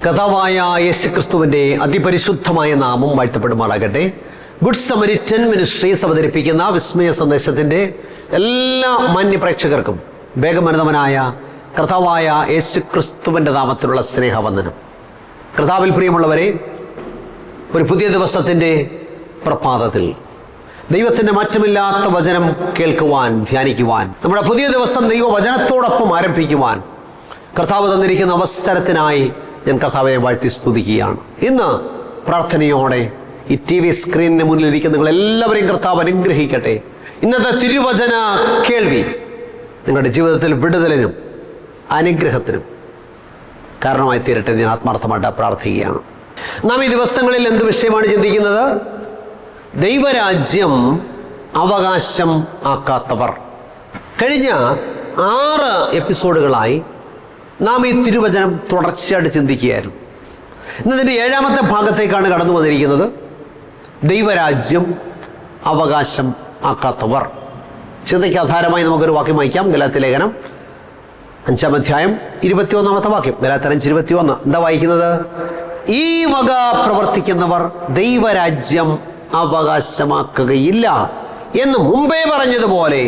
കർത്താവായ യേശുക്രിസ്തുവിൻ്റെ അതിപരിശുദ്ധമായ നാമം വാഴ്ത്തപ്പെടുമാറാകട്ടെ. ഗുഡ് സമരിറ്റൻ മിനിസ്ട്രീസ് അവതരിപ്പിക്കുന്ന വിസ്മയ സന്ദേശത്തിൻ്റെ എല്ലാ മാന്യപ്രേക്ഷകർക്കും വേഗമനതമനായ കർത്താവായ യേശുക്രിസ്തുവിൻ്റെ നാമത്തിലുള്ള സ്നേഹവന്ദനം. കർത്താവിൽ പ്രിയമുള്ളവരെ, ഒരു പുതിയ ദിവസത്തിൻ്റെ പ്രഭാതത്തിൽ ദൈവത്തിൻ്റെ മാറ്റമില്ലാത്ത വചനം കേൾക്കുവാൻ, ധ്യാനിക്കുവാൻ, നമ്മുടെ പുതിയ ദിവസം ദൈവവചനത്തോടൊപ്പം ആരംഭിക്കുവാൻ കർത്താവ് തന്നിരിക്കുന്ന അവസരത്തിനായി ഞാൻ കർത്താവെ വാഴ്ത്തി സ്തുതിക്കുകയാണ്. ഇന്ന് പ്രാർത്ഥനയോടെ ഈ TV സ്ക്രീനിന് മുന്നിലിരിക്കുന്ന നിങ്ങൾ എല്ലാവരെയും കർത്താവ് അനുഗ്രഹിക്കട്ടെ. ഇന്നത്തെ തിരുവചന കേൾവി നിങ്ങളുടെ ജീവിതത്തിൽ വിടുതലിനും അനുഗ്രഹത്തിനും കാരണമായി തീരട്ടെ ഞാൻ ആത്മാർത്ഥമായിട്ട് പ്രാർത്ഥിക്കുകയാണ്. നാം ഈ ദിവസങ്ങളിൽ എന്ത് വിഷയമാണ് ചിന്തിക്കുന്നത്? ദൈവരാജ്യം അവകാശം ആക്കാത്തവർ. കഴിഞ്ഞ 6 എപ്പിസോഡുകളായി നാം ഈ തിരുവചനം തുടർച്ചയായിട്ട് ചിന്തിക്കുകയായിരുന്നു. ഇന്നതിൻ്റെ 7ാമത്തെ ഭാഗത്തേക്കാണ് കടന്നു വന്നിരിക്കുന്നത്. ദൈവരാജ്യം അവകാശം ആക്കാത്തവർ. ചിന്തയ്ക്ക് ആധാരമായി നമുക്കൊരു വാക്യം വായിക്കാം. ഗലാത്യ ലേഖനം 5-ാം അധ്യായം 21-ാമത്തെ വാക്യം. ഗലാത്യർ 5:21 എന്താ വായിക്കുന്നത്? ഈ വക പ്രവർത്തിക്കുന്നവർ ദൈവരാജ്യം അവകാശമാക്കുകയില്ല എന്ന് മുമ്പേ പറഞ്ഞതുപോലെ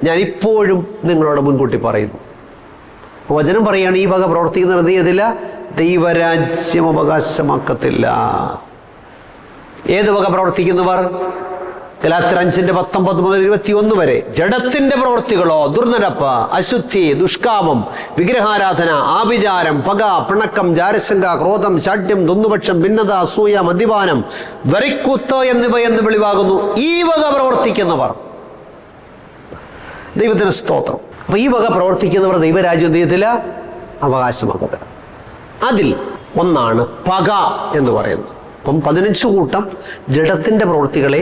ഞാൻ ഇപ്പോഴും നിങ്ങളോട് മുൻകൂട്ടി പറയുന്നു. വചനം പറയുകയാണ്, ഈ വക പ്രവർത്തിക്കുന്നവർ എന്ത് ചെയ്തില്ല? ദൈവരാജ്യം അവകാശമാക്കത്തില്ല. ഏത് വക പ്രവർത്തിക്കുന്നവർ? ഗലാത്യർ 5:19 മുതൽ 21 വരെ. ജഡത്തിന്റെ പ്രവൃത്തികളോ ദുർനടപ്പ്, അശുദ്ധി, ദുഷ്കാമം, വിഗ്രഹാരാധന, ആഭിചാരം, പക, പിണക്കം, ജാരശങ്ക, ക്രോധം, ശാഠ്യം, ദുന്നുപക്ഷം, ഭിന്നത, അസൂയ, മദ്യപാനം, വെറിക്കൂത്ത് എന്നിവയെന്ന് വെളിവാകുന്നു. ഈ വക പ്രവർത്തിക്കുന്നവർ. ദൈവത്തിന് സ്തോത്രം. അപ്പൊ ഈ വക പ്രവർത്തിക്കുന്നവർ ദൈവരാജ്യം ചെയ്യത്തില്ല, അവകാശമാക്കത്തില്ല. അതിൽ ഒന്നാണ് പക എന്ന് പറയുന്നത്. അപ്പം 15 കൂട്ടം ജഡത്തിന്റെ പ്രവൃത്തികളെ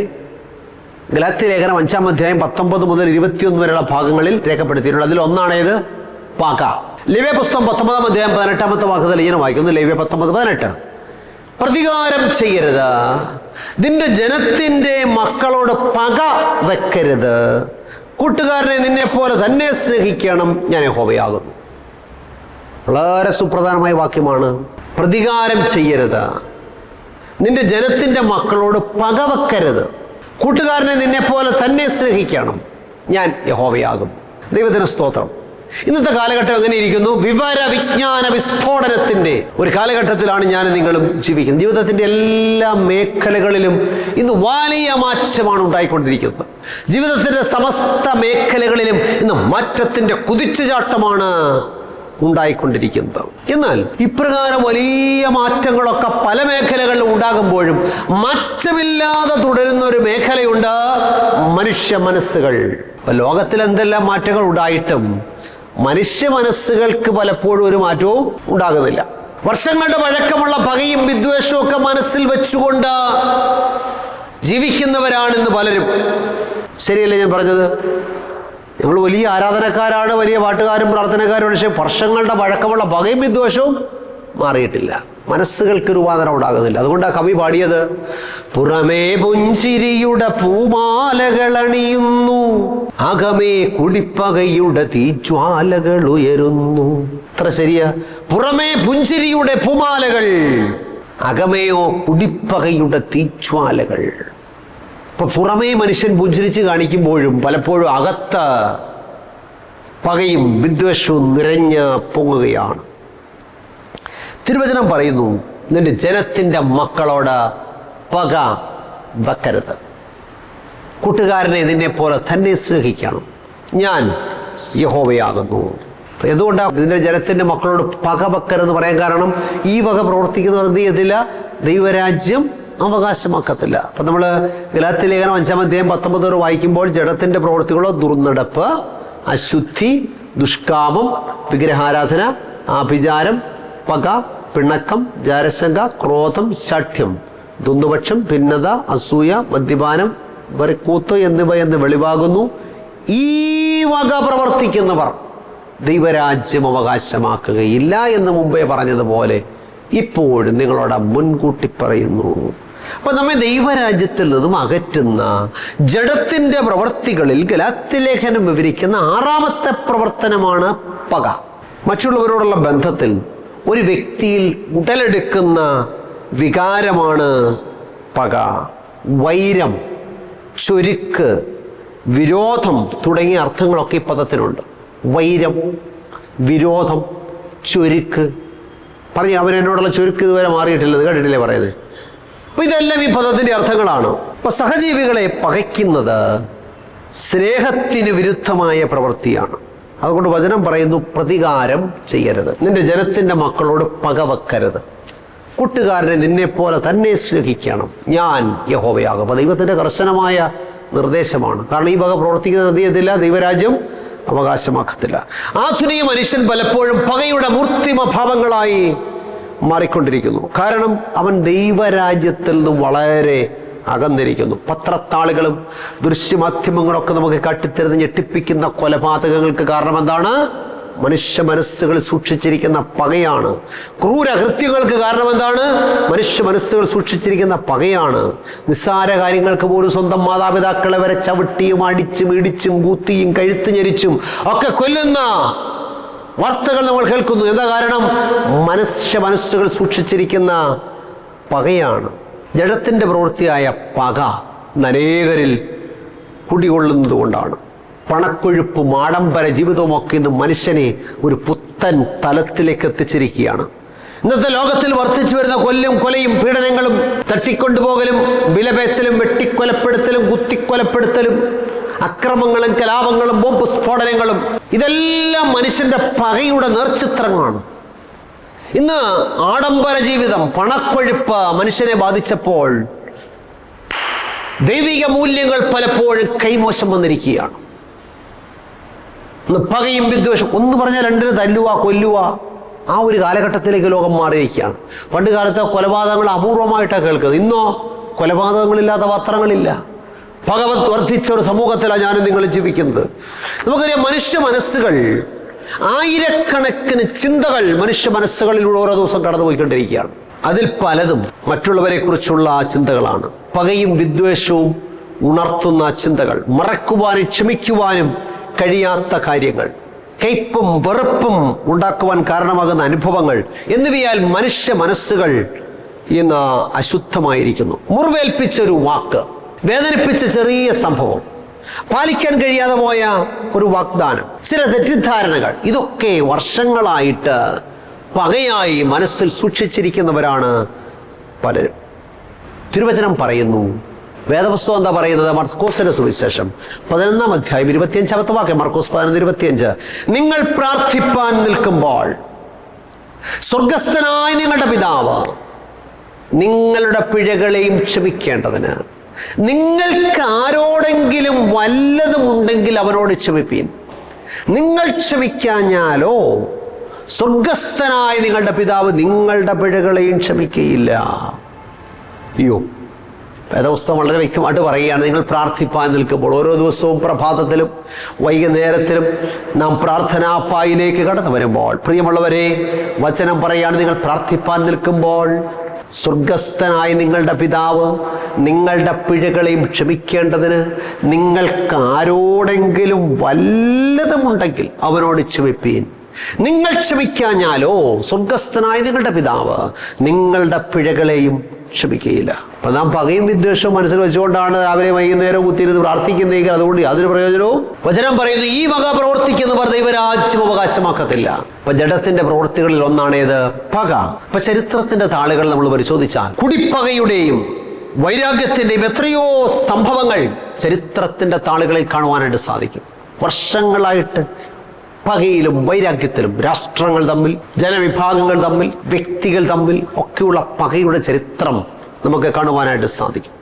ഗലാത്യ ലേഖനം 5-ാം അധ്യായം 19 മുതൽ 21 വരെയുള്ള ഭാഗങ്ങളിൽ രേഖപ്പെടുത്തിയിട്ടുള്ളത്. അതിൽ ഒന്നാണേത്? പക. ലേവ്യ പുസ്തകം 19-ാം അധ്യായം 18-ാമത്തെ വാക്യത്തിൽ ഇങ്ങനെ വായിക്കുന്നു. ലേവ്യ 19:18. പ്രതികാരം ചെയ്യരുത്, നിന്റെ ജനത്തിന്റെ മക്കളോട് പക വെക്കരുത്, കൂട്ടുകാരനെ നിന്നെ പോലെ തന്നെ സ്നേഹിക്കണം, ഞാൻ യഹോവയാകുന്നു. വളരെ സുപ്രധാനമായ വാക്യമാണ്. പ്രതികാരം ചെയ്യരുത്, നിന്റെ ജനത്തിന്റെ മക്കളോട് പക വെക്കരുത്, കൂട്ടുകാരനെ നിന്നെ പോലെ തന്നെ സ്നേഹിക്കണം, ഞാൻ യഹോവയാകുന്നു. ദൈവത്തിന് സ്തോത്രം. ഇന്നത്തെ കാലഘട്ടം എങ്ങനെ ഇരിക്കുന്നു? വിവര വിജ്ഞാന വിസ്ഫോടനത്തിന്റെ ഒരു കാലഘട്ടത്തിലാണ് ഞാൻ നിങ്ങളും ജീവിക്കുന്നത്. ജീവിതത്തിന്റെ എല്ലാ മേഖലകളിലും ഇന്ന് വലിയ മാറ്റമാണ് ഉണ്ടായിക്കൊണ്ടിരിക്കുന്നത്. ജീവിതത്തിന്റെ സമസ്ത മേഖലകളിലും ഇന്ന് മാറ്റത്തിന്റെ കുതിച്ചുചാട്ടമാണ് ഉണ്ടായിക്കൊണ്ടിരിക്കുന്നത്. എന്നാൽ ഇപ്രകാരം വലിയ മാറ്റങ്ങളൊക്കെ പല മേഖലകളിലും ഉണ്ടാകുമ്പോഴും മാറ്റമില്ലാതെ തുടരുന്ന ഒരു മേഖലയുണ്ട്, മനുഷ്യ മനസ്സുകൾ. ലോകത്തിൽ എന്തെല്ലാം മാറ്റങ്ങൾ ഉണ്ടായിട്ടും മനുഷ്യ മനസ്സുകൾക്ക് പലപ്പോഴും ഒരു മാറ്റവും ഉണ്ടാകുന്നില്ല. വർഷങ്ങളുടെ പഴക്കമുള്ള പകയും വിദ്വേഷവും ഒക്കെ മനസ്സിൽ വെച്ചുകൊണ്ട് ജീവിക്കുന്നവരാണ് ഇന്ന് പലരും. ശരിയല്ലേ ഞാൻ പറഞ്ഞത്? നമ്മൾ വലിയ ആരാധനക്കാരാണ്, വലിയ പാട്ടുകാരും പ്രാർത്ഥനക്കാരും, പക്ഷേ വർഷങ്ങളുടെ പഴക്കമുള്ള പകയും വിദ്വേഷവും മാറിയിട്ടില്ല. മനസ്സുകൾക്ക് രൂപാന്തരം ഉണ്ടാകുന്നില്ല. അതുകൊണ്ടാണ് കവി പാടിയത്, പുറമേ പുഞ്ചിരിയുടെ പൂമാലകൾ അണിയുന്നു, അകമേ കുടിപ്പകയുടെ തീജ്വാലകൾ ഉയരുന്നു. അത്ര ശരിയാ. പുറമേ പുഞ്ചിരിയുടെ പൂമാലകൾ, അകമേയോ കുടിപ്പകയുടെ തീജ്വാലകൾ. ഇപ്പൊ പുറമേ മനുഷ്യൻ പുഞ്ചിരിച്ച് കാണിക്കുമ്പോഴും പലപ്പോഴും അകത്ത് പകയും വിദ്വേഷവും നിറഞ്ഞ് പൊങ്ങുകയാണ്. തിരുവചനം പറയുന്നു, നിന്റെ ജനത്തിന്റെ മക്കളോട് പക വെക്കരുത്, കൂട്ടുകാരനെ നിന്നെ പോലെ തന്നെ സ്നേഹിക്കണം, ഞാൻ യഹോവയാകുന്നു. എന്തുകൊണ്ടാണ് നിന്റെ ജനത്തിന്റെ മക്കളോട് പക വെക്കരുതെന്ന് പറയാൻ കാരണം? ഈ വക പ്രവർത്തിക്കുന്നവർ എന്ത് ചെയ്യത്തില്ല? ദൈവരാജ്യം അവകാശമാക്കത്തില്ല. അപ്പം നമ്മൾ ഗലാത്യ ലേഖനം 5-ാം അധ്യായം 19 വരെ വായിക്കുമ്പോൾ ജഡത്തിന്റെ പ്രവൃത്തികളോ ദുർനടപ്പ്, അശുദ്ധി, ദുഷ്കാമം, വിഗ്രഹാരാധന, ആഭിചാരം, പക, പിണക്കം, ജാരശങ്ക, ക്രോധം, ശാഠ്യം, ദുന്നുപക്ഷം, ഭിന്നത, അസൂയ, മദ്യപാനം, വെറിക്കൂത്ത് എന്നിവയെന്ന് വെളിവാകുന്നു. ഈ വക പ്രവർത്തിക്കുന്നവർ ദൈവരാജ്യം അവകാശമാക്കുകയില്ല എന്ന് മുമ്പേ പറഞ്ഞതുപോലെ ഇപ്പോഴും നിങ്ങളോട് മുൻകൂട്ടി പറയുന്നു. അപ്പൊ നമ്മെ ദൈവരാജ്യത്തിൽ നിന്നും അകറ്റുന്ന ജഡത്തിന്റെ പ്രവർത്തികളിൽ ഗലാത്യ ലേഖനം വിവരിക്കുന്ന 6ാമത്തെ പ്രവർത്തനമാണ് പക. മറ്റുള്ളവരോടുള്ള ബന്ധത്തിൽ ഒരു വ്യക്തിയിൽ ഉടലെടുക്കുന്ന വികാരമാണ് പക. വൈരം, ചൊരുക്ക്, വിരോധം തുടങ്ങിയ അർത്ഥങ്ങളൊക്കെ ഈ പദത്തിനുണ്ട്. വൈരം, വിരോധം, ചൊരുക്ക്. പറഞ്ഞ് അവൻ എന്നോടുള്ള ചുരുക്ക് ഇതുവരെ മാറിയിട്ടില്ലെന്ന് കേട്ടിട്ടില്ലേ പറയുന്നത്. അപ്പോൾ ഇതെല്ലാം ഈ പദത്തിൻ്റെ അർത്ഥങ്ങളാണ്. അപ്പോൾ സഹജീവികളെ പകയ്ക്കുന്നത് സ്നേഹത്തിന് വിരുദ്ധമായ പ്രവൃത്തിയാണ്. അതുകൊണ്ട് വചനം പറയുന്നു, പ്രതികാരം ചെയ്യരുത്. നിന്റെ ജനത്തിൻ്റെ മക്കളോട് പക വെക്കരുത്. കൂട്ടുകാരനെ നിന്നെപ്പോലെ തന്നെ സ്നേഹിക്കണം, ഞാൻ യഹോവയാകും. അപ്പോൾ ദൈവത്തിൻ്റെ കർശനമായ നിർദ്ദേശമാണ്. കാരണം ഈ വക പ്രവർത്തിക്കുന്നത് എന്ത് ചെയ്തില്ല? ദൈവരാജ്യം അവകാശമാക്കത്തില്ല. ആധുനിക മനുഷ്യൻ പലപ്പോഴും പകയുടെ മൂർത്തിമഭാവങ്ങളായി മാറിക്കൊണ്ടിരിക്കുന്നു. കാരണം അവൻ ദൈവരാജ്യത്തിൽ നിന്നും വളരെ അകന്നിരിക്കുന്നു. പത്രത്താളുകളും ദൃശ്യമാധ്യമങ്ങളൊക്കെ നമുക്ക് കാട്ടിത്തരുന്ന ഞെട്ടിപ്പിക്കുന്ന കൊലപാതകങ്ങൾക്ക് കാരണം എന്താണ്? മനുഷ്യ മനസ്സുകൾ സൂക്ഷിച്ചിരിക്കുന്ന പകയാണ്. ക്രൂരകൃത്യങ്ങൾക്ക് കാരണം എന്താണ്? മനുഷ്യ മനസ്സുകൾ സൂക്ഷിച്ചിരിക്കുന്ന പകയാണ്. നിസ്സാര കാര്യങ്ങൾക്ക് പോലും സ്വന്തം മാതാപിതാക്കളെ വരെ ചവിട്ടിയും അടിച്ചും ഇടിച്ചും കൂത്തിയും കഴുത്ത് ഞെരിച്ചും ഒക്കെ കൊല്ലുന്ന വാർത്തകൾ നമ്മൾ കേൾക്കുന്നു. എന്താ കാരണം? മനുഷ്യ മനസ്സുകൾ സൂക്ഷിച്ചിരിക്കുന്ന പകയാണ്. ജഡത്തിൻ്റെ പ്രവൃത്തിയായ പക അനേകരിൽ കുടികൊള്ളുന്നത് കൊണ്ടാണ്. പണക്കൊഴുപ്പും ആഡംബര ജീവിതവുമൊക്കെ ഇന്ന് മനുഷ്യനെ ഒരു പുത്തൻ തലത്തിലേക്ക് എത്തിച്ചിരിക്കുകയാണ്. ഇന്നത്തെ ലോകത്തിൽ വർദ്ധിച്ചു വരുന്ന കൊലയും പീഡനങ്ങളും തട്ടിക്കൊണ്ടുപോകലും വിലപേശലും വെട്ടിക്കൊലപ്പെടുത്തലും കുത്തിക്കൊലപ്പെടുത്തലും അക്രമങ്ങളും കലാപങ്ങളും ബോംബ് സ്ഫോടനങ്ങളും ഇതെല്ലാം മനുഷ്യന്റെ പകയുടെ നേർചിത്രങ്ങളാണ്. ഇന്ന് ആഡംബര ജീവിതം, പണക്കൊഴുപ്പ് മനുഷ്യനെ ബാധിച്ചപ്പോൾ ദൈവിക മൂല്യങ്ങൾ പലപ്പോഴും കൈമോശം വന്നിരിക്കുകയാണ്. പകയും വിദ്വേഷം, ഒന്ന് പറഞ്ഞാൽ രണ്ടിന് തല്ലുക കൊല്ലുക, ആ ഒരു കാലഘട്ടത്തിലേക്ക് ലോകം മാറിയിരിക്കുകയാണ്. പണ്ട് കാലത്ത് കൊലപാതകങ്ങൾ അപൂർവമായിട്ടാണ് കേൾക്കുന്നത്. ഇന്നോ കൊലപാതകങ്ങളില്ലാത്ത പത്രങ്ങളില്ല. ഭഗവത് വർദ്ധിച്ച ഒരു സമൂഹത്തിലാണ് ഞാനും നിങ്ങൾ ജീവിക്കുന്നത്. നമുക്കറിയാം, മനുഷ്യ മനസ്സുകൾ, ആയിരക്കണക്കിന് ചിന്തകൾ മനുഷ്യ മനസ്സുകളിലൂടെ ഓരോ ദിവസം കടന്നുപോയിക്കൊണ്ടിരിക്കുകയാണ്. അതിൽ പലതും മറ്റുള്ളവരെ കുറിച്ചുള്ള ചിന്തകളാണ്. പകയും വിദ്വേഷവും ഉണർത്തുന്ന ചിന്തകൾ, മറക്കുവാനും ക്ഷമിക്കുവാനും കഴിയാത്ത കാര്യങ്ങൾ, കയ്പും വെറുപ്പും ഉണ്ടാക്കുവാൻ കാരണമാകുന്ന അനുഭവങ്ങൾ എന്നിവയാൽ മനുഷ്യ മനസ്സുകൾ ഇന്ന് അശുദ്ധമായിരിക്കുന്നു. മുറിവേൽപ്പിച്ചൊരു വാക്ക്, വേദനിപ്പിച്ച ചെറിയ സംഭവം, പാലിക്കാൻ കഴിയാതെ പോയ ഒരു വാഗ്ദാനം, ചില തെറ്റിദ്ധാരണകൾ, ഇതൊക്കെ വർഷങ്ങളായിട്ട് പകയായി മനസ്സിൽ സൂക്ഷിച്ചിരിക്കുന്നവരാണ് പലരും. തിരുവചനം പറയുന്നു, വേദപുസ്തകം എന്താ പറയുന്നത്? മർക്കോസിന്റെ സുവിശേഷം 11-ാം അധ്യായം 25-ാമത്തെ വാക്യം. മർക്കോസ് 11:25. നിങ്ങൾ പ്രാർത്ഥിപ്പാൻ നിൽക്കുമ്പോൾ സ്വർഗസ്ഥനായ നിങ്ങളുടെ പിതാവ് നിങ്ങളുടെ പിഴകളെയും ക്ഷമിക്കേണ്ടതിന് നിങ്ങൾക്ക് ആരോടെങ്കിലും വല്ലതുമുണ്ടെങ്കിൽ അവനോട് ക്ഷമിപ്പീൻ. നിങ്ങൾ ക്ഷമിക്കാഞ്ഞാലോ സ്വർഗസ്ഥനായ നിങ്ങളുടെ പിതാവ് നിങ്ങളുടെ പിഴകളെയും ക്ഷമിക്കുകയില്ല. അയ്യോ, വേദപുസ്തകം വളരെ വ്യക്തമായിട്ട് പറയുകയാണ്, നിങ്ങൾ പ്രാർത്ഥിപ്പാൻ നിൽക്കുമ്പോൾ. ഓരോ ദിവസവും പ്രഭാതത്തിലും വൈകുന്നേരത്തിലും നാം പ്രാർത്ഥനാപ്പായിലേക്ക് കടന്നു വരുമ്പോൾ, പ്രിയമുള്ളവരെ, വചനം പറയുകയാണ്, നിങ്ങൾ പ്രാർത്ഥിപ്പാൻ നിൽക്കുമ്പോൾ സ്വർഗസ്ഥനായ നിങ്ങളുടെ പിതാവ് നിങ്ങളുടെ പിഴകളെയും ക്ഷമിക്കേണ്ടതിന് നിങ്ങൾക്ക് ആരോടെങ്കിലും വല്ലതുമുണ്ടെങ്കിൽ അവനോട് ക്ഷമിപ്പീൻ. നിങ്ങൾ ക്ഷമിക്കാഞ്ഞാലോ സ്വർഗസ്ഥനായ നിങ്ങളുടെ പിതാവ് നിങ്ങളുടെ പിഴകളെയും ക്ഷമിക്കുകയില്ല. അപ്പം നാം പകയും വിദ്വേഷവും മനസ്സിൽ വെച്ചുകൊണ്ടാണ് രാവിലെ വൈകുന്നേരം കുത്തിയിരുന്ന് പ്രാർത്ഥിക്കുന്നതെങ്കിൽ അതുകൊണ്ട് യാതൊരു പ്രയോജനവും. വചനം പറയുന്നു, ഈ വക പ്രവർത്തിക്കുന്നവർ ദൈവരാജ്യം അവകാശമാക്കത്തില്ല. അപ്പൊ ജഡത്തിന്റെ പ്രവൃത്തികളിൽ ഒന്നാണേത്? പക. അപ്പൊ ചരിത്രത്തിന്റെ താളുകൾ നമ്മൾ പരിശോധിച്ചാൽ കുടിപ്പകയുടെയും വൈരാഗ്യത്തിന്റെയും എത്രയോ സംഭവങ്ങൾ ചരിത്രത്തിന്റെ താളുകളിൽ കാണുവാനായിട്ട് സാധിക്കും. വർഷങ്ങളായിട്ട് പകയിലും വൈരാഗ്യത്തിലും രാഷ്ട്രങ്ങൾ തമ്മിൽ, ജനവിഭാഗങ്ങൾ തമ്മിൽ, വ്യക്തികൾ തമ്മിൽ ഒക്കെയുള്ള പകയുടെ ചരിത്രം നമുക്ക് കാണുവാനായിട്ട് സാധിക്കും.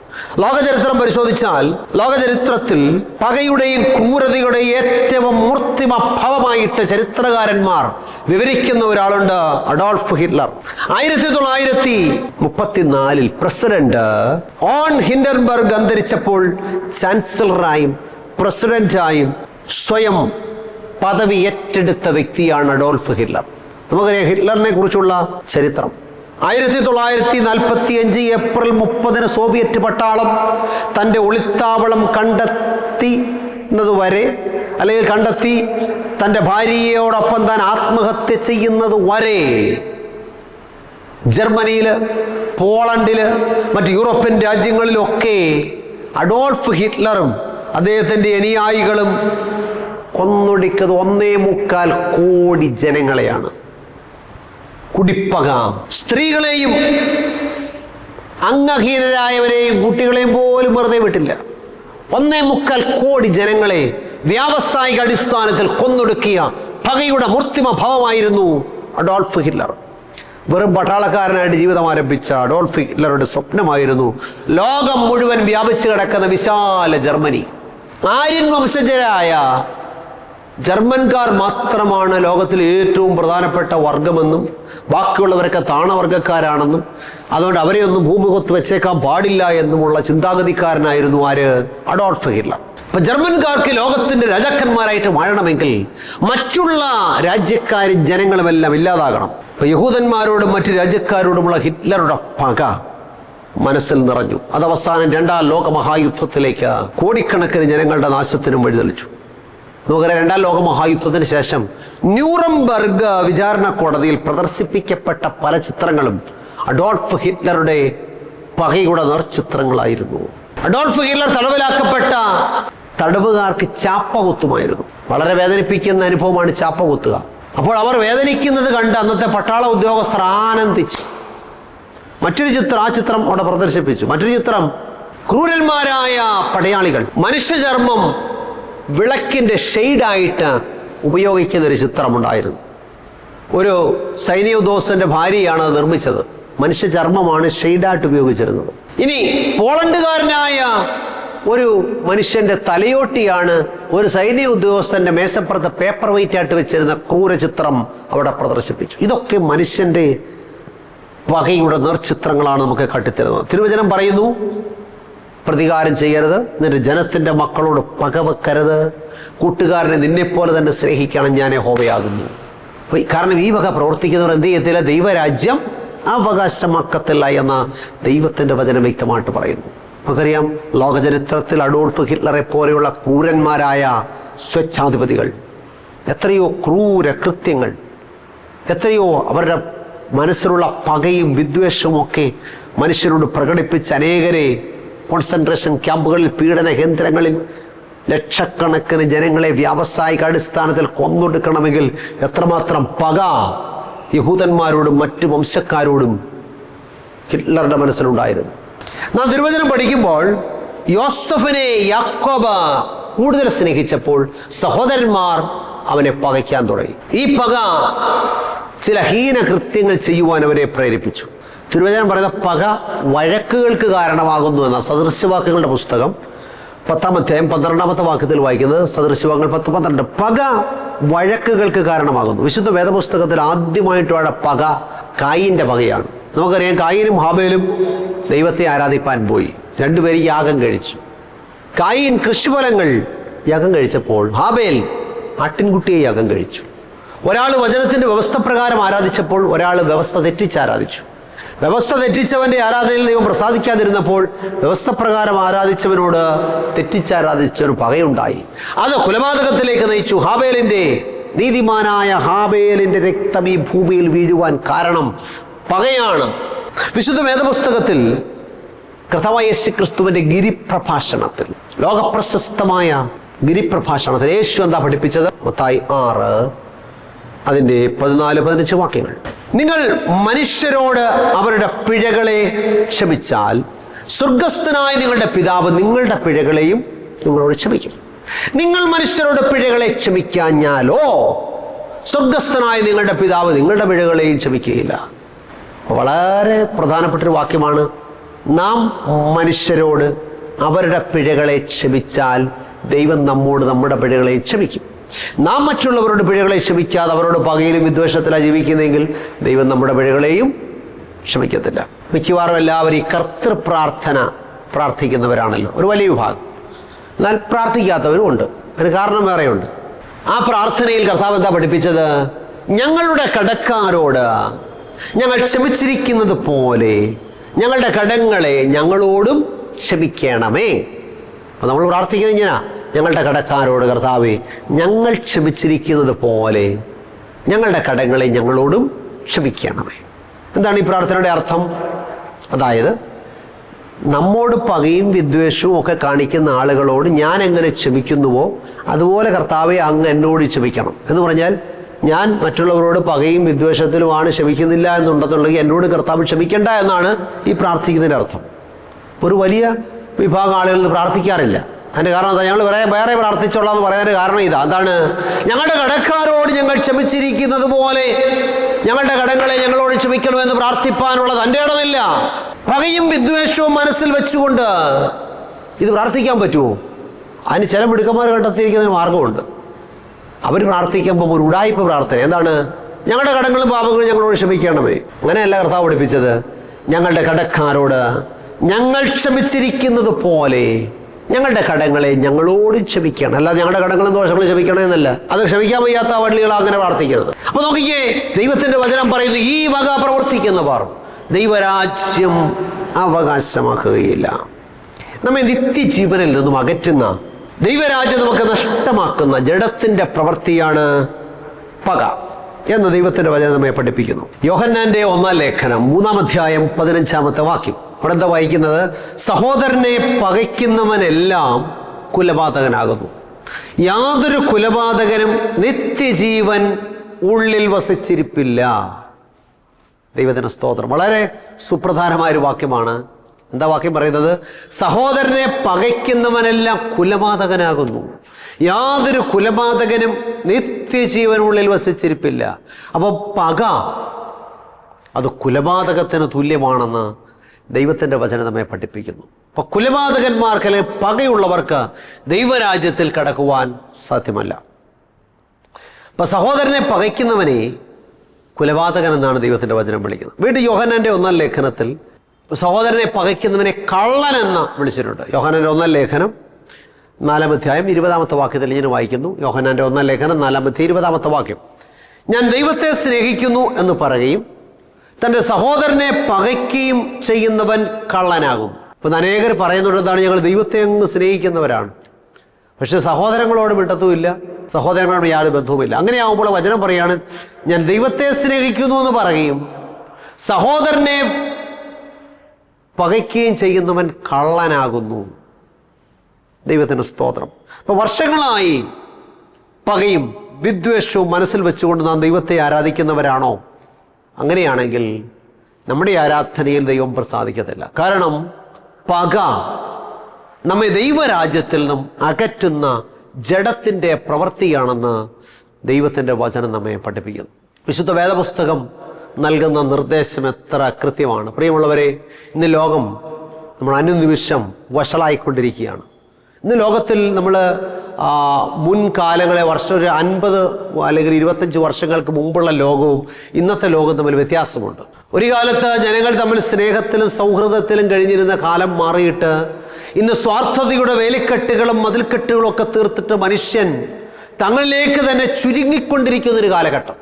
ലോകചരിത്രം പരിശോധിച്ചാൽ ലോകചരിത്രത്തിൽ പകയുടെയും ക്രൂരതയുടെയും ഏറ്റവും മൂർത്തിമഭാവമായിട്ട് ചരിത്രകാരന്മാർ വിവരിക്കുന്ന ഒരാളുണ്ട്, Adolf Hitler. 1934 president von Hindenburg അന്തരിച്ചപ്പോൾ ചാൻസലറായും പ്രസിഡന്റായും സ്വയം പദവി ഏറ്റെടുത്ത വ്യക്തിയാണ് അഡോൾഫ് ഹിറ്റ്ലർ. നമുക്കറിയാം ഹിറ്റ്ലറിനെ കുറിച്ചുള്ള ചരിത്രം. 1945 ഏപ്രിൽ 30 സോവിയറ്റ് പട്ടാളം തൻ്റെ ഒളിത്താവളം കണ്ടെത്തി തൻ്റെ ഭാര്യയോടൊപ്പം താൻ ആത്മഹത്യ ചെയ്യുന്നത് വരെ ജർമ്മനിയിൽ, പോളണ്ടിൽ, മറ്റ് യൂറോപ്യൻ രാജ്യങ്ങളിലൊക്കെ അഡോൾഫ് ഹിറ്റ്ലറും അദ്ദേഹത്തിൻ്റെ അനുയായികളും കൊന്നൊടുക്കുന്നത് 1.25 കോടി ജനങ്ങളെയാണ്. കുടിപ്പക. സ്ത്രീകളെയും അംഗഹീനരായവരെയും കുട്ടികളെയും പോലും വെറുതെ വിട്ടില്ല. 1.25 കോടി ജനങ്ങളെ വ്യാവസായിക അടിസ്ഥാനത്തിൽ കൊന്നൊടുക്കിയ പകയുടെ മൂർത്തിമ ഭാവമായിരുന്നു അഡോൾഫ് ഹിറ്റ്ലർ. വെറും പട്ടാളക്കാരനായിട്ട് ജീവിതം ആരംഭിച്ച അഡോൾഫ് ഹിറ്റ്ലറുടെ സ്വപ്നമായിരുന്നു ലോകം മുഴുവൻ വ്യാപിച്ചു കിടക്കുന്ന വിശാല ജർമ്മനി. ആര്യൻ വംശജരായ ജർമ്മൻകാർ മാത്രമാണ് ലോകത്തിലെ ഏറ്റവും പ്രധാനപ്പെട്ട വർഗമെന്നും ബാക്കിയുള്ളവരൊക്കെ താണവർഗക്കാരാണെന്നും അതുകൊണ്ട് അവരെ ഒന്നും ഭൂമുഖത്ത് വെച്ചേക്കാൻ പാടില്ല എന്നുമുള്ള ചിന്താഗതിക്കാരനായിരുന്നു ആര്? Adolf Hitler. അപ്പൊ ജർമ്മൻകാർക്ക് ലോകത്തിന്റെ രാജാക്കന്മാരായിട്ട് വാഴണമെങ്കിൽ മറ്റുള്ള രാജ്യക്കാരും ജനങ്ങളുമെല്ലാം ഇല്ലാതാകണം. അപ്പൊ യഹൂദന്മാരോടും മറ്റു രാജ്യക്കാരോടുമുള്ള ഹിറ്റ്ലറുടെ പക മനസ്സിൽ നിറഞ്ഞു. അത് അവസാനം 2ാം ലോക മഹായുദ്ധത്തിലേക്ക് കോടിക്കണക്കിന് ജനങ്ങളുടെ നാശത്തിനും വഴിതെളിച്ചു. നമുക്കറിയാം, 2ാം ലോക മഹായുദ്ധത്തിന് ശേഷം ന്യൂറംബർഗ് വിചാരണ കോടതിയിൽ പ്രദർശിപ്പിക്കപ്പെട്ട പല ചിത്രങ്ങളും അഡോൾഫ് ഹിറ്റ്ലറുടെ പകയുടെ നേർചിത്രങ്ങളായിരുന്നു. അഡോൾഫ് ഹിറ്റ്ലർ തടവിലാക്കപ്പെട്ട തടവുകാർക്ക് ചാപ്പ കുത്തുമായിരുന്നു. വളരെ വേദനിപ്പിക്കുന്ന അനുഭവമാണ് ചാപ്പ കുത്തുക. അപ്പോൾ അവർ വേദനിക്കുന്നത് കണ്ട് അന്നത്തെ പട്ടാള ഉദ്യോഗസ്ഥർ ആനന്ദിച്ചു. മറ്റൊരു ചിത്രം, ആ ചിത്രം അവിടെ പ്രദർശിപ്പിച്ചു. മറ്റൊരു ചിത്രം, ക്രൂരന്മാരായ പടയാളികൾ മനുഷ്യചർമ്മം വിളക്കിൻ്റെ ഷെയ്ഡായിട്ട് ഉപയോഗിക്കുന്ന ഒരു ചിത്രമുണ്ടായിരുന്നു. ഒരു സൈനിക ഉദ്യോഗസ്ഥൻ്റെ ഭാര്യയാണ് അത് നിർമ്മിച്ചത്. മനുഷ്യചർമ്മമാണ് ഷെയ്ഡായിട്ട് ഉപയോഗിച്ചിരുന്നത്. ഇനി പോളണ്ടുകാരനായ ഒരു മനുഷ്യൻ്റെ തലയോട്ടിയാണ് ഒരു സൈനിക ഉദ്യോഗസ്ഥൻ്റെ മേശപ്പുറത്ത് പേപ്പർ വെയിറ്റ് ആയിട്ട് വെച്ചിരുന്ന ക്രൂരചിത്രം അവിടെ പ്രദർശിപ്പിച്ചു. ഇതൊക്കെ മനുഷ്യൻ്റെ പകയുടെ നേർചിത്രങ്ങളാണ് നമുക്ക് കാട്ടിത്തരുന്നത്. തിരുവചനം പറയുന്നു, പ്രതികാരം ചെയ്യരുത്, നിന്റെ ജനത്തിൻ്റെ മക്കളോട് പകവെക്കരുത്, കൂട്ടുകാരനെ നിന്നെപ്പോലെ തന്നെ സ്നേഹിക്കണം, ഞാൻ യഹോവയാകുന്നു. കാരണം ഈ വക പ്രവർത്തിക്കുന്നവർ എന്ത് ചെയ്യത്തില്ല? ദൈവരാജ്യം അവകാശമാക്കത്തില്ല എന്ന ദൈവത്തിൻ്റെ വചനം വ്യക്തമായിട്ട് പറയുന്നു. നമുക്കറിയാം, ലോകചരിത്രത്തിൽ അഡോൾഫ് ഹിറ്റ്ലറെ പോലെയുള്ള ക്രൂരന്മാരായ സ്വച്ഛാധിപതികൾ, എത്രയോ ക്രൂര കൃത്യങ്ങൾ, എത്രയോ അവരുടെ മനസ്സിലുള്ള പകയും വിദ്വേഷവും ഒക്കെ മനുഷ്യരോട് പ്രകടിപ്പിച്ച് അനേകരെ കോൺസെൻട്രേഷൻ ക്യാമ്പുകളിൽ, പീഡന കേന്ദ്രങ്ങളിൽ ലക്ഷക്കണക്കിന് ജനങ്ങളെ വ്യാവസായിക അടിസ്ഥാനത്തിൽ കൊന്നൊടുക്കണമെങ്കിൽ എത്രമാത്രം പക യഹൂദന്മാരോടും മറ്റു വംശക്കാരോടും ഹിറ്റ്ലറുടെ മനസ്സിലുണ്ടായിരുന്നു. നാം തിരുവചനം പഠിക്കുമ്പോൾ യോസഫിനെ യാക്കോബ് കൂടുതൽ സ്നേഹിച്ചപ്പോൾ സഹോദരന്മാർ അവനെ പകയ്ക്കാൻ തുടങ്ങി. ഈ പക ചില ഹീനകൃത്യങ്ങൾ ചെയ്യുവാൻ അവരെ പ്രേരിപ്പിച്ചു. തിരുവചനം പറയുന്ന പക വഴക്കുകൾക്ക് കാരണമാകുന്നു എന്ന സദൃശ്യവാക്യങ്ങളുടെ പുസ്തകം 10-ാം അധ്യായം 12-ാമത്തെ വാക്യത്തിൽ വായിക്കുന്നത്. സദൃശ്യവാക്യങ്ങൾ 10-12. പക വഴക്കുകൾക്ക് കാരണമാകുന്നു. വിശുദ്ധ വേദപുസ്തകത്തിൽ ആദ്യമായിട്ടുള്ള പക കായീൻ്റെ പകയാണ്. നമുക്കറിയാം, കായീനും ഹാബേലും ദൈവത്തെ ആരാധിപ്പാൻ പോയി. രണ്ടുപേരും യാഗം കഴിച്ചു. കായീൻ കൃഷിഫലങ്ങൾ യാഗം കഴിച്ചപ്പോൾ ഹാബേൽ ആട്ടിൻകുട്ടിയെ യാഗം കഴിച്ചു. ഒരാൾ വചനത്തിൻ്റെ വ്യവസ്ഥ പ്രകാരം ആരാധിച്ചപ്പോൾ ഒരാൾ വ്യവസ്ഥ തെറ്റിച്ച് ആരാധിച്ചു. വ്യവസ്ഥ തെറ്റിച്ചവൻ്റെ ആരാധനയിൽ ദൈവം പ്രസാദിക്കാതിരുന്നപ്പോൾ വ്യവസ്ഥ പ്രകാരം ആരാധിച്ചവനോട് തെറ്റിച്ചാരാധിച്ചൊരു പകയുണ്ടായി. അത് കൊലപാതകത്തിലേക്ക് നയിച്ചു. നീതിമാനായ ഹാബേലിൻ്റെ രക്തം ഈ ഭൂമിയിൽ വീഴുവാൻ കാരണം പകയാണ്. വിശുദ്ധ വേദപുസ്തകത്തിൽ കർത്താവായ യേശുക്രിസ്തുവിൻ്റെ ഗിരിപ്രഭാഷണത്തിൽ, ലോകപ്രശസ്തമായ ഗിരിപ്രഭാഷണത്തിൽ യേശു എന്താ പഠിപ്പിച്ചത്? മത്തായി 6 അതിൻ്റെ 14-15 വാക്യങ്ങൾ. നിങ്ങൾ മനുഷ്യരോട് അവരുടെ പിഴകളെ ക്ഷമിച്ചാൽ സ്വർഗസ്ഥനായ നിങ്ങളുടെ പിതാവ് നിങ്ങളുടെ പിഴകളെയും നിങ്ങളോട് ക്ഷമിക്കും. നിങ്ങൾ മനുഷ്യരോട് പിഴകളെ ക്ഷമിക്കാഞ്ഞാലോ സ്വർഗസ്ഥനായ നിങ്ങളുടെ പിതാവ് നിങ്ങളുടെ പിഴകളെയും ക്ഷമിക്കുകയില്ല. വളരെ പ്രധാനപ്പെട്ടൊരു വാക്യമാണ്. നാം മനുഷ്യരോട് അവരുടെ പിഴകളെ ക്ഷമിച്ചാൽ ദൈവം നമ്മോട് നമ്മുടെ പിഴകളെ ക്ഷമിക്കും. നാം മറ്റുള്ളവരുടെ പിഴകളെ ക്ഷമിക്കാതെ അവരോട് പകയിലും വിദ്വേഷത്തിലാണ് ജീവിക്കുന്നതെങ്കിൽ ദൈവം നമ്മുടെ പിഴകളെയും ക്ഷമിക്കത്തില്ല. മിക്കവാറും എല്ലാവരും ഈ കർത്തൃപ്രാർത്ഥന പ്രാർത്ഥിക്കുന്നവരാണല്ലോ, ഒരു വലിയ വിഭാഗം. എന്നാൽ പ്രാർത്ഥിക്കാത്തവരും ഉണ്ട്. അതിന് കാരണം വേറെയുണ്ട്. ആ പ്രാർത്ഥനയിൽ കർത്താവ് എന്താ പഠിപ്പിച്ചത്? ഞങ്ങളുടെ കടക്കാരോട് ഞങ്ങൾ ക്ഷമിച്ചിരിക്കുന്നത് പോലെ ഞങ്ങളുടെ കടങ്ങളെ ഞങ്ങളോടും ക്ഷമിക്കണമേ. അപ്പം നമ്മൾ പ്രാർത്ഥിക്കുന്നത് ഇങ്ങനെ, ഞങ്ങളുടെ കടക്കാരോട് കർത്താവേ ഞങ്ങൾ ക്ഷമിച്ചിരിക്കുന്നത് പോലെ ഞങ്ങളുടെ കടങ്ങളെ ഞങ്ങളോടും ക്ഷമിക്കണമേ. എന്താണ് ഈ പ്രാർത്ഥനയുടെ അർത്ഥം? അതായത് നമ്മോട് പകയും വിദ്വേഷവും ഒക്കെ കാണിക്കുന്ന ആളുകളോട് ഞാൻ എങ്ങനെ ക്ഷമിക്കുന്നുവോ അതുപോലെ കർത്താവെ അങ്ങ് എന്നോട് ക്ഷമിക്കണം എന്ന് പറഞ്ഞാൽ, ഞാൻ മറ്റുള്ളവരോട് പകയും വിദ്വേഷത്തിലുമാണ് ക്ഷമിക്കുന്നില്ല എന്നുണ്ടെന്നുണ്ടെങ്കിൽ എന്നോട് കർത്താവ് ക്ഷമിക്കേണ്ട എന്നാണ് ഈ പ്രാർത്ഥിക്കുന്നതിൻ്റെ അർത്ഥം. ഒരു വലിയ വിഭാഗം ആളുകൾ ഇത് പ്രാർത്ഥിക്കാറില്ല. അതിൻ്റെ കാരണം എന്താ? ഞങ്ങൾ വേറെ പ്രാർത്ഥിച്ചോളാം എന്ന് പറയാൻ കാരണം ഇതാ. എന്താണ്? ഞങ്ങളുടെ കടക്കാരോട് ഞങ്ങൾ ക്ഷമിച്ചിരിക്കുന്നത് പോലെ ഞങ്ങളുടെ കടങ്ങളെ ഞങ്ങളോട് ക്ഷമിക്കണമെന്ന് പ്രാർത്ഥിപ്പാനുള്ള തൻ്റെ ഇടമില്ല. പകയും വിദ്വേഷവും മനസ്സിൽ വെച്ചുകൊണ്ട് ഇത് പ്രാർത്ഥിക്കാൻ പറ്റുമോ? അതിന് ചില മിടുക്കന്മാർ കണ്ടെത്തിയിരിക്കുന്നതിന് മാർഗമുണ്ട്. അവർ പ്രാർത്ഥിക്കുമ്പോൾ ഒരു ഉടായ്പ പ്രാർത്ഥന. എന്താണ്? ഞങ്ങളുടെ കടങ്ങളും പാപങ്ങളും ഞങ്ങളോട് ക്ഷമിക്കണമേ. അങ്ങനെയല്ല കർത്താവ് പഠിപ്പിച്ചത്. ഞങ്ങളുടെ കടക്കാരോട് ഞങ്ങൾ ക്ഷമിച്ചിരിക്കുന്നത് പോലെ ഞങ്ങളുടെ കടങ്ങളെ ഞങ്ങളോട് ക്ഷമിക്കണം. അല്ല ഞങ്ങളുടെ കടങ്ങളും ദോഷങ്ങളും ക്ഷമിക്കണമെന്നല്ല. അത് ക്ഷമിക്കാൻ വയ്യാത്ത വള്ളികളാണ് അങ്ങനെ പ്രാർത്ഥിക്കുന്നത്. അപ്പൊ നോക്കിക്കേ, ദൈവത്തിന്റെ വചനം പറയുന്നു, ഈ വക പ്രവർത്തിക്കുന്നവർ ദൈവരാജ്യം അവകാശമാക്കുകയില്ല. നമ്മെ നിത്യജീവനിൽ നിന്നും അകറ്റുന്ന, ദൈവരാജ്യം നമുക്ക് നഷ്ടമാക്കുന്ന ജഡത്തിന്റെ പ്രവൃത്തിയാണ് പക എന്ന് ദൈവത്തിന്റെ വചനം നമ്മെ പഠിപ്പിക്കുന്നു. യോഹന്നാന്റെ 1-ാം ലേഖനം 3-ാം അധ്യായം 15-ാമത്തെ വാക്യം. അവിടെ എന്താ വായിക്കുന്നത്? സഹോദരനെ പകയ്ക്കുന്നവനെല്ലാം കുലപാതകനാകുന്നു. യാതൊരു കുലപാതകനും നിത്യജീവൻ ഉള്ളിൽ വസിച്ചിരിപ്പില്ല. ദൈവത്തിന് സ്തോത്രം. വളരെ സുപ്രധാനമായൊരു വാക്യമാണ്. എന്താ വാക്യം പറയുന്നത്? സഹോദരനെ പകയ്ക്കുന്നവനെല്ലാം കുലപാതകനാകുന്നു. യാതൊരു കുലപാതകനും നിത്യജീവനുള്ളിൽ വസിച്ചിരിപ്പില്ല. അപ്പോൾ പക അത് കുലപാതകത്തിന് തുല്യമാണെന്ന് ദൈവത്തിൻ്റെ വചനം നമ്മെ പഠിപ്പിക്കുന്നു. അപ്പോൾ കുലപാതകന്മാർക്ക് അല്ലെങ്കിൽ പകയുള്ളവർക്ക് ദൈവരാജ്യത്തിൽ കടക്കുവാൻ സാധ്യമല്ല. അപ്പം സഹോദരനെ പകയ്ക്കുന്നവനെ കുലപാതകൻ എന്നാണ് ദൈവത്തിൻ്റെ വചനം വിളിക്കുന്നത്. വീണ്ടും യോഹന്നാൻ്റെ 1-ാം ലേഖനത്തിൽ സഹോദരനെ പകയ്ക്കുന്നവനെ കള്ളൻ എന്ന് വിളിച്ചിട്ടുണ്ട്. യോഹന്നാൻ്റെ 1-ാം ലേഖനം 4-ാം അധ്യായം 20-ാമത്തെ വാക്യത്തിൽ ഇങ്ങനെ വായിക്കുന്നു. യോഹന്നാൻ്റെ 1-ാം ലേഖനം 4-ാം അധ്യായം 20-ാമത്തെ വാക്യം. ഞാൻ ദൈവത്തെ സ്നേഹിക്കുന്നു എന്ന് പറയുകയും തൻ്റെ സഹോദരനെ പകയ്ക്കുകയും ചെയ്യുന്നവൻ കള്ളനാകുന്നു. ഇപ്പം അനേകർ പറയുന്നുണ്ട്, എന്താണ്? ഞങ്ങൾ ദൈവത്തെ അങ്ങ് സ്നേഹിക്കുന്നവരാണ്, പക്ഷെ സഹോദരങ്ങളോട് മിണ്ടത്തുമില്ല, സഹോദരങ്ങളോട് യാതൊരു ബന്ധവുമില്ല. അങ്ങനെയാകുമ്പോൾ വചനം പറയാണ്, ഞാൻ ദൈവത്തെ സ്നേഹിക്കുന്നു എന്ന് പറയുകയും സഹോദരനെ പകയ്ക്കുകയും ചെയ്യുന്നവൻ കള്ളനാകുന്നു. ദൈവത്തിന് സ്തോത്രം. അപ്പോൾ വർഷങ്ങളായി പകയും വിദ്വേഷവും മനസ്സിൽ വെച്ചുകൊണ്ട് നാം ദൈവത്തെ ആരാധിക്കുന്നവരാണോ? അങ്ങനെയാണെങ്കിൽ നമ്മുടെ ആരാധനയിൽ ദൈവം പ്രസാദിക്കത്തില്ല. കാരണം പക നമ്മെ ദൈവരാജ്യത്തിൽ നിന്നും അകറ്റുന്ന ജഡത്തിൻ്റെ പ്രവൃത്തിയാണെന്ന് ദൈവത്തിൻ്റെ വചനം നമ്മെ പഠിപ്പിക്കുന്നു. വിശുദ്ധ വേദപുസ്തകം നൽകുന്ന നിർദ്ദേശം എത്ര കൃത്യമാണ്. പ്രിയമുള്ളവരെ, ഇന്ന് ലോകം നമ്മൾ അനുനിമിഷം വഷളായിക്കൊണ്ടിരിക്കുകയാണ്. ഇന്ന് ലോകത്തിൽ നമ്മൾ മുൻകാലങ്ങളെ ഒരു 50 അല്ലെങ്കിൽ 25 വർഷങ്ങൾക്ക് മുമ്പുള്ള ലോകവും ഇന്നത്തെ ലോകവും തമ്മിൽ വ്യത്യാസമുണ്ട്. ഒരു കാലത്ത് ജനങ്ങൾ തമ്മിൽ സ്നേഹത്തിലും സൗഹൃദത്തിലും കഴിഞ്ഞിരുന്ന കാലം മാറിയിട്ട് ഇന്ന് സ്വാർത്ഥതയുടെ വേലിക്കെട്ടുകളും മതിൽക്കെട്ടുകളും ഒക്കെ തീർത്തിട്ട് മനുഷ്യൻ തങ്ങളിലേക്ക് തന്നെ ചുരുങ്ങിക്കൊണ്ടിരിക്കുന്നൊരു കാലഘട്ടം.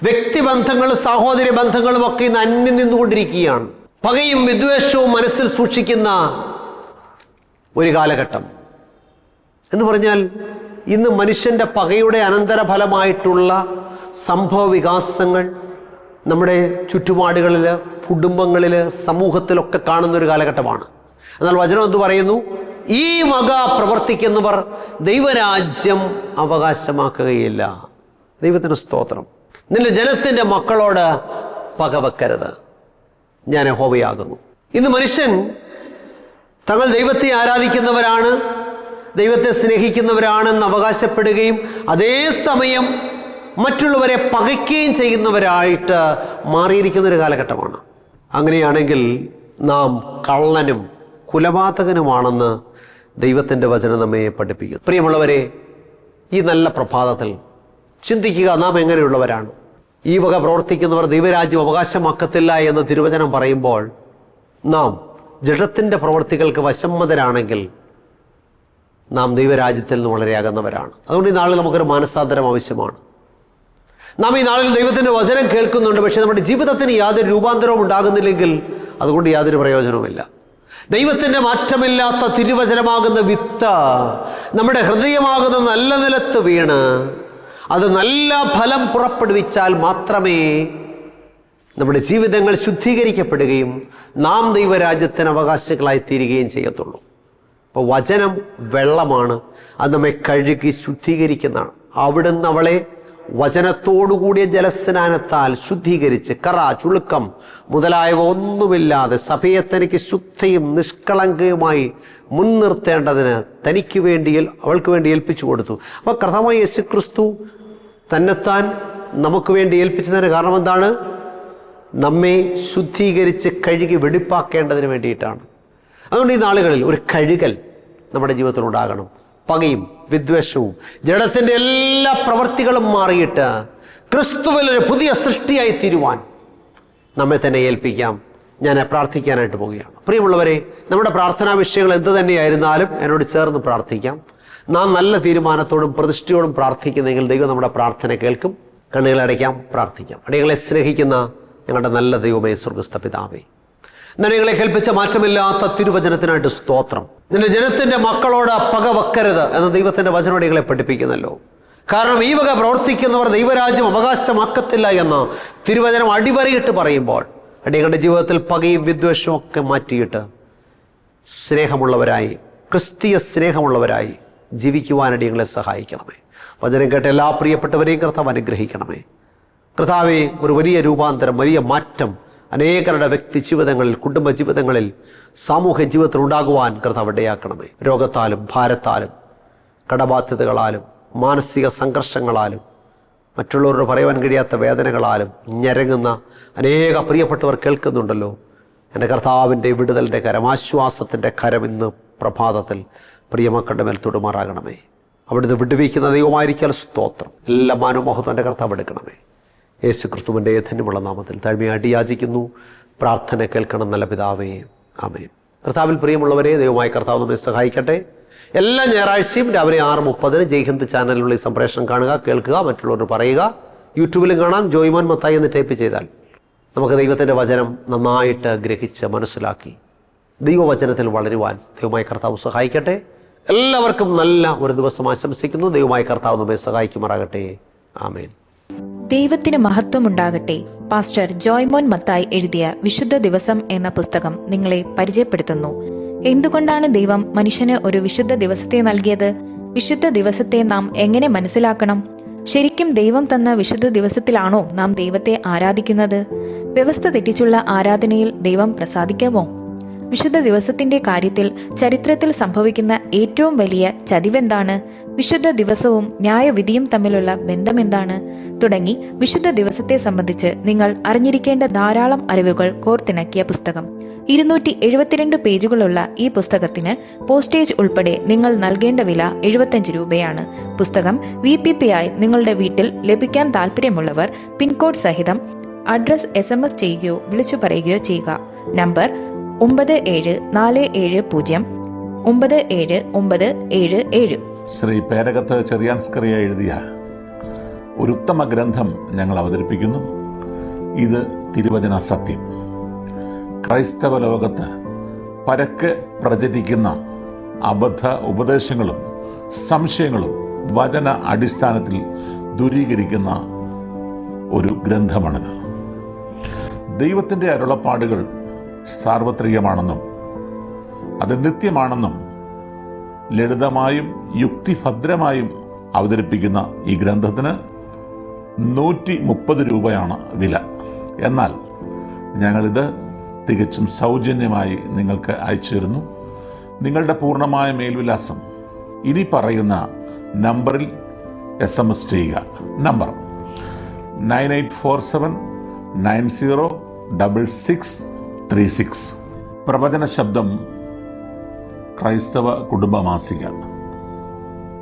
വ്യക്തിബന്ധങ്ങളും സഹോദര ബന്ധങ്ങളും ഒക്കെ ഇന്ന് അന്യം നിന്നുകൊണ്ടിരിക്കുകയാണ്. പകയും വിദ്വേഷവും മനസ്സിൽ സൂക്ഷിക്കുന്ന ഒരു കാലഘട്ടം എന്ന് പറഞ്ഞാൽ, ഇന്ന് മനുഷ്യൻ്റെ പകയുടെ അനന്തരഫലമായിട്ടുള്ള സംഭവ വികാസങ്ങൾ നമ്മുടെ ചുറ്റുപാടുകളിൽ, കുടുംബങ്ങളിൽ, സമൂഹത്തിലൊക്കെ കാണുന്നൊരു കാലഘട്ടമാണ്. എന്നാൽ വചനം എന്ത് പറയുന്നു? ഈ വക പ്രവർത്തിക്കുന്നവർ ദൈവരാജ്യം അവകാശമാക്കുകയില്ല. ദൈവത്തിന് സ്തോത്രം. നിന്റെ ജനത്തിൻ്റെ മക്കളോട് പകവെക്കരുത്, ഞാൻ യഹോവയാകുന്നു. ഇന്ന് മനുഷ്യൻ തങ്ങൾ ദൈവത്തെ ആരാധിക്കുന്നവരാണ്, ദൈവത്തെ സ്നേഹിക്കുന്നവരാണെന്ന് അവകാശപ്പെടുകയും അതേസമയം മറ്റുള്ളവരെ പകയ്ക്കുകയും ചെയ്യുന്നവരായിട്ട് മാറിയിരിക്കുന്നൊരു കാലഘട്ടമാണ്. അങ്ങനെയാണെങ്കിൽ നാം കള്ളനും കുലപാതകനുമാണെന്ന് ദൈവത്തിൻ്റെ വചനം നമ്മെ പഠിപ്പിക്കുന്നു. പ്രിയമുള്ളവരെ, ഈ നല്ല പ്രഭാതത്തിൽ ചിന്തിക്കുക, നാം എങ്ങനെയുള്ളവരാണ്? ഈ വക പ്രവർത്തിക്കുന്നവർ ദൈവരാജ്യം അവകാശമാക്കത്തില്ല എന്ന് തിരുവചനം പറയുമ്പോൾ നാം ജഡത്തിൻ്റെ പ്രവൃത്തികൾക്ക് വശംവദരാണെങ്കിൽ നാം ദൈവരാജ്യത്തിൽ നിന്ന് വളരെ അകന്നവരാണ്. അതുകൊണ്ട് ഈ നാളിൽ നമുക്കൊരു മാനസാന്തരം ആവശ്യമാണ്. നാം ഈ നാളിൽ ദൈവത്തിൻ്റെ വചനം കേൾക്കുന്നുണ്ട്, പക്ഷേ നമ്മുടെ ജീവിതത്തിന് യാതൊരു രൂപാന്തരവും ഉണ്ടാകുന്നില്ലെങ്കിൽ അതുകൊണ്ട് യാതൊരു പ്രയോജനവുമില്ല. ദൈവത്തിൻ്റെ മാറ്റമില്ലാത്ത തിരുവചനമാകുന്ന വിത്ത് നമ്മുടെ ഹൃദയമാകുന്ന നല്ല നിലത്ത് വീണ് അത് നല്ല ഫലം പുറപ്പെടുവിച്ചാൽ മാത്രമേ നമ്മുടെ ജീവിതങ്ങൾ ശുദ്ധീകരിക്കപ്പെടുകയും നാം ദൈവരാജ്യത്തിന് അവകാശികളായി തീരുകയും ചെയ്യത്തുള്ളൂ. അപ്പോൾ വചനം വെള്ളമാണ്, അത് നമ്മെ കഴുകി ശുദ്ധീകരിക്കുന്നതാണ്. അവിടുന്ന് അവളെ വചനത്തോടുകൂടിയ ജലസ്നാനത്താൽ ശുദ്ധീകരിച്ച് കറ, ചുളുക്കം മുതലായവ ഒന്നുമില്ലാതെ സഭയെ തനിക്ക് ശുദ്ധയും നിഷ്കളങ്കയുമായി മുൻനിർത്തേണ്ടതിന് തനിക്ക് വേണ്ടി അവൾക്ക് വേണ്ടി ഏൽപ്പിച്ചു കൊടുത്തു. അപ്പോൾ കർത്താവായ യേശുക്രിസ്തു തന്നെത്താൻ നമുക്ക് വേണ്ടി ഏൽപ്പിച്ചതിന് കാരണം എന്താണ്? നമ്മെ ശുദ്ധീകരിച്ച് കഴുകി വെടിപ്പാക്കേണ്ടതിന് വേണ്ടിയിട്ടാണ്. അതുകൊണ്ട് ഈ നാളുകളിൽ ഒരു കഴുകൽ നമ്മുടെ ജീവിതത്തിൽ ഉണ്ടാകണം. പകയും വിദ്വേഷവും ജഡത്തിൻ്റെ എല്ലാ പ്രവൃത്തികളും മാറിയിട്ട് ക്രിസ്തുവിൽ ഒരു പുതിയ സൃഷ്ടിയായി തീരുവാൻ നമ്മെ തന്നെ ഏൽപ്പിക്കാം. ഞാൻ പ്രാർത്ഥിക്കാനായിട്ട് പോവുകയാണ്. പ്രിയമുള്ളവരെ, നമ്മുടെ പ്രാർത്ഥനാ വിഷയങ്ങൾ എന്ത് തന്നെയായിരുന്നാലും എന്നോട് ചേർന്ന് പ്രാർത്ഥിക്കാം. നാം നല്ല തീരുമാനത്തോടും പ്രതിഷ്ഠയോടും പ്രാർത്ഥിക്കുന്നെങ്കിൽ ദൈവം നമ്മുടെ പ്രാർത്ഥന കേൾക്കും. കണ്ണുകളടയ്ക്കാം, പ്രാർത്ഥിക്കാം. അടിയങ്ങളെ സ്നേഹിക്കുന്ന ഞങ്ങളുടെ നല്ല ദൈവമേ, സ്വർഗ്ഗസ്ഥ പിതാവേ, നിങ്ങളെ കേൾപ്പിച്ച മാറ്റമില്ലാത്ത തിരുവചനത്തിനായിട്ട് സ്തോത്രം. നിന്റെ ജനത്തിൻ്റെ മക്കളോട് പക വെക്കരുത് എന്ന് ദൈവത്തിൻ്റെ വചനോടികളെ പഠിപ്പിക്കുന്നല്ലോ. കാരണം ഈ വക പ്രവർത്തിക്കുന്നവർ ദൈവരാജ്യം അവകാശമാക്കത്തില്ല എന്ന് തിരുവചനം അടിവരയിട്ട് പറയുമ്പോൾ അടിയങ്ങളുടെ ജീവിതത്തിൽ പകയും വിദ്വേഷവും ഒക്കെ മാറ്റിയിട്ട് സ്നേഹമുള്ളവരായി, ക്രിസ്തീയ സ്നേഹമുള്ളവരായി ജീവിക്കുവാൻ അടിയങ്ങളെ സഹായിക്കണമേ. വചനം കേട്ട എല്ലാ പ്രിയപ്പെട്ടവരെയും കർത്താവ് അനുഗ്രഹിക്കണമേ. കർത്താവേ, ഒരു വലിയ രൂപാന്തരം, വലിയ മാറ്റം അനേകരുടെ വ്യക്തി ജീവിതങ്ങളിൽ, കുടുംബ ജീവിതങ്ങളിൽ, സാമൂഹ്യ ജീവിതത്തിൽ ഉണ്ടാകുവാൻ കർത്താവ് ഇടയാക്കണമേ. രോഗത്താലും ഭാരത്താലും കടബാധ്യതകളാലും മാനസിക സംഘർഷങ്ങളാലും മറ്റുള്ളവരോട് പറയുവാൻ കഴിയാത്ത വേദനകളാലും ഞരങ്ങുന്ന അനേക പ്രിയപ്പെട്ടവർ കേൾക്കുന്നുണ്ടല്ലോ. എൻ്റെ കർത്താവിൻ്റെ വിടുതലിൻ്റെ കരം, ആശ്വാസത്തിൻ്റെ കരം ഇന്ന് പ്രഭാതത്തിൽ പ്രിയമക്കളുടെ മേൽ തൊടുമാറാകണമേ. അവിടുന്ന് വിടുവിക്കുന്ന ദൈവമായിരിക്കാൻ സ്തോത്രം. എല്ലാ മാനവമഹത്വം എൻ്റെ കർത്താവ് എടുക്കണമേ. യേശു ക്രിസ്തുവിൻ്റെ ധന്യമുള്ള നാമത്തിൽ താഴ്മയായിട്ട് യാചിക്കുന്നു. പ്രാർത്ഥന കേൾക്കണം നല്ല പിതാവേ, ആമേൻ. കർത്താവിൽ പ്രിയമുള്ളവരെ, ദൈവമായ കർത്താവ് നമ്മെ സഹായിക്കട്ടെ. എല്ലാ ഞായറാഴ്ചയും രാവിലെ 6:30 ജയ്ഹിന്ദ് ചാനലിലുള്ള ഈ സംപ്രേഷണം കാണുക, കേൾക്കുക, മറ്റുള്ളവർ പറയുക. യൂട്യൂബിലും കാണാം. ജോയ്മോൻ മത്തായി എന്ന് ടൈപ്പ് ചെയ്താൽ നമുക്ക് ദൈവത്തിൻ്റെ വചനം നന്നായിട്ട് ഗ്രഹിച്ച് മനസ്സിലാക്കി ദൈവവചനത്തിൽ വളരുവാൻ ദൈവമായ കർത്താവ് സഹായിക്കട്ടെ. എല്ലാവർക്കും നല്ല ഒരു ദിവസം ആശംസിക്കുന്നു. ദൈവമായ കർത്താവ് നമ്മെ സഹായിക്കുമാറാകട്ടെ. ആമേൻ. ദൈവത്തിന് മഹത്വമുണ്ടാകട്ടെ. പാസ്റ്റർ ജോയ്മോൻ മത്തായി എഴുതിയ വിശുദ്ധ ദിവസം എന്ന പുസ്തകം നിങ്ങളെ പരിചയപ്പെടുത്തുന്നു. എന്തുകൊണ്ടാണ് ദൈവം മനുഷ്യന് ഒരു വിശുദ്ധ ദിവസത്തെ നൽകിയത്? വിശുദ്ധ ദിവസത്തെ നാം എങ്ങനെ മനസ്സിലാക്കണം? ശരിക്കും ദൈവം തന്ന വിശുദ്ധ ദിവസത്തിലാണോ നാം ദൈവത്തെ ആരാധിക്കുന്നത്? വ്യവസ്ഥ തെറ്റിച്ചുള്ള ആരാധനയിൽ ദൈവം പ്രസാദിക്കാമോ? വിശുദ്ധ ദിവസത്തിന്റെ കാര്യത്തിൽ ചരിത്രത്തിൽ സംഭവിക്കുന്ന ഏറ്റവും വലിയ ചതിവെന്താണ്? വിശുദ്ധ ദിവസവും ന്യായവിധിയും തമ്മിലുള്ള ബന്ധമെന്താണ്? തുടങ്ങി വിശുദ്ധ ദിവസത്തെ സംബന്ധിച്ച് നിങ്ങൾ അറിഞ്ഞിരിക്കേണ്ട ധാരാളം അറിവുകൾ കോർത്തിണക്കിയ പുസ്തകം. 272 പേജുകളുള്ള ഈ പുസ്തകത്തിന് പോസ്റ്റേജ് ഉൾപ്പെടെ നിങ്ങൾ നൽകേണ്ട വില 75 രൂപയാണ്. പുസ്തകം VPP ആയി നിങ്ങളുടെ വീട്ടിൽ ലഭിക്കാൻ താല്പര്യമുള്ളവർ പിൻകോഡ് സഹിതം അഡ്രസ് SMS ചെയ്യുകയോ വിളിച്ചു പറയുകയോ ചെയ്യുക. നമ്പർ 9740979977. ശ്രീ പേരകത്ത് ചെറിയാൻസ്കറിയ എഴുതിയ ഒരു ഉത്തമ ഗ്രന്ഥം ഞങ്ങൾ അവതരിപ്പിക്കുന്നു. ഇത് തിരുവചന സത്യം. ക്രൈസ്തവ ലോകത്ത് പരക്കെ പ്രചരിക്കുന്ന അബദ്ധ ഉപദേശങ്ങളും സംശയങ്ങളും വചന അടിസ്ഥാനത്തിൽ ദൂരീകരിക്കുന്ന ഒരു ഗ്രന്ഥമാണിത്. ദൈവത്തിൻ്റെ അരുളപ്പാടുകൾ സാർവത്രികമാണെന്നും അത് നിത്യമാണെന്നും ലളിതമായും യുക്തിഭദ്രമായും അവതരിപ്പിക്കുന്ന ഈ ഗ്രന്ഥത്തിന് 130 രൂപയാണ് വില. എന്നാൽ ഞങ്ങളിത് തികച്ചും സൗജന്യമായി നിങ്ങൾക്ക് അയച്ചു തരുന്നു. നിങ്ങളുടെ പൂർണ്ണമായ മേൽവിലാസം ഇനി പറയുന്ന നമ്പറിൽ SMS ചെയ്യുക. നമ്പർ 9847906636. പ്രവചന ശബ്ദം ക്രൈസ്തവ കുടുംബമാസിക.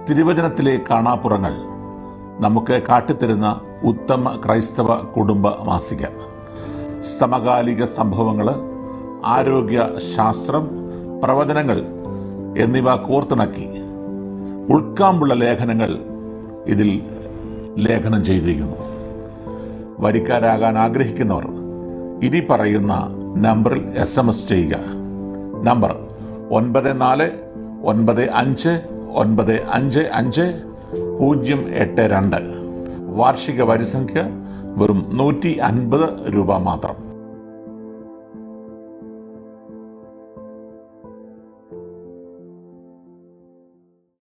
തിരുവചനത്തിലെ കാണാപ്പുറങ്ങൾ നമുക്ക് കാട്ടിത്തരുന്ന ഉത്തമ ക്രൈസ്തവ കുടുംബ മാസിക. സമകാലിക സംഭവങ്ങൾ, ആരോഗ്യ ശാസ്ത്രം, പ്രവചനങ്ങൾ എന്നിവ കോർത്തിണക്കി ഉൾക്കാമ്പുള്ള ലേഖനങ്ങൾ ഇതിൽ ലേഖനം ചെയ്തിരിക്കുന്നു. വരിക്കാരാകാൻ ആഗ്രഹിക്കുന്നവർ ഇനി പറയുന്ന നമ്പറിൽ SMS ചെയ്യുക. നമ്പർ 9495955082. വാർഷിക വരിസംഖ്യ വെറും 150 രൂപ മാത്രം.